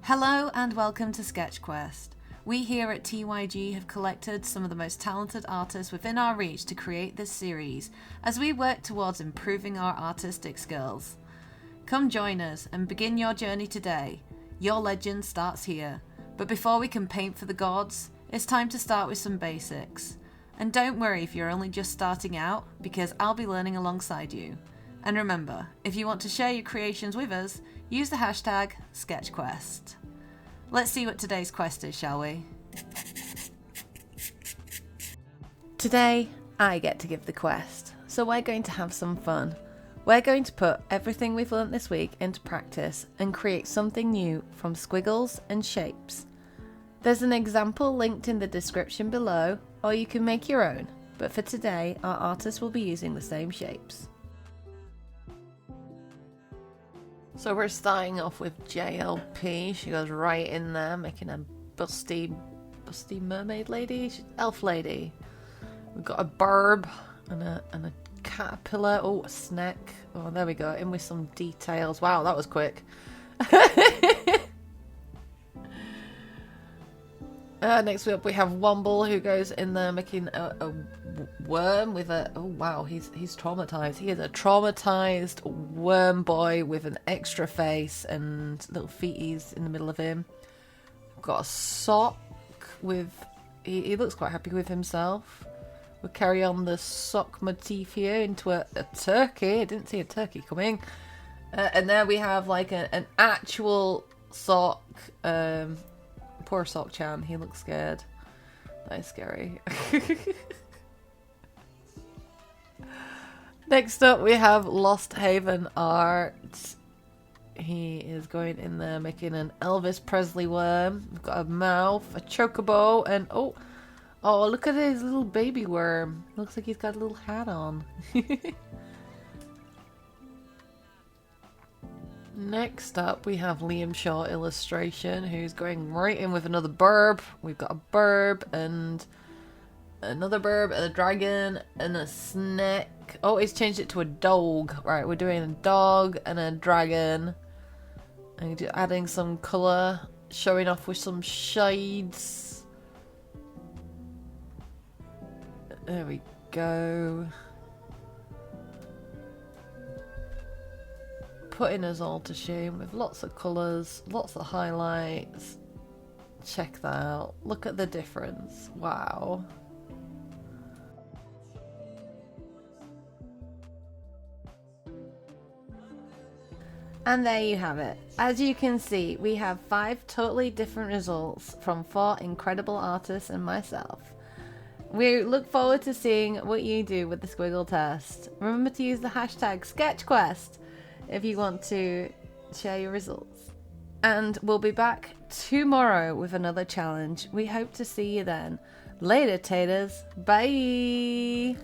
Hello and welcome to SketchQuest. We here at TYG have collected some of the most talented artists within our reach to create this series as we work towards improving our artistic skills. Come join us and begin your journey today. Your legend starts here. But before we can paint for the gods, it's time to start with some basics. And don't worry if you're only just starting out, because I'll be learning alongside you. And remember, if you want to share your creations with us, use the hashtag SketchQuest. Let's see what today's quest is, shall we? Today, I get to give the quest, so we're going to have some fun. We're going to put everything we've learnt this week into practice and create something new from squiggles and shapes. There's an example linked in the description below, or you can make your own, but for today, our artist will be using the same shapes. So we're starting off with JLP. She goes right in there, making a busty mermaid lady, elf lady. We've got a burb and a caterpillar. Oh, a snake. Oh, there we go. In with some details. Wow, that was quick. Next up we have Womble, who goes in there making a worm with a... Oh wow, he's traumatized. He is a traumatized worm boy with an extra face and little feeties in the middle of him. We've got a sock with... He looks quite happy with himself. We'll carry on the sock motif here into a turkey. I didn't see a turkey coming. And there we have like an actual sock. Poor Sock-chan, he looks scared. That is scary. Next up we have Lost Haven Art. He is going in there making an Elvis Presley worm. We've got a mouth, a chocobo, and oh look at his little baby worm. Looks like he's got a little hat on. Next up we have Liam Shaw illustration, who's going right in with another burb. We've got a burb and another burb and a dragon and a snake. Oh, he's changed it to a dog. Right, we're doing a dog and a dragon. And adding some colour, showing off with some shades. There we go. Putting us all to shame with lots of colours, lots of highlights. Check that out. Look at the difference. Wow. And there you have it. As you can see, we have 5 totally different results from 4 incredible artists and myself. We look forward to seeing what you do with the squiggle test. Remember to use the hashtag SketchQuest if you want to share your results. And we'll be back tomorrow with another challenge. We hope to see you then. Later, taters. Bye!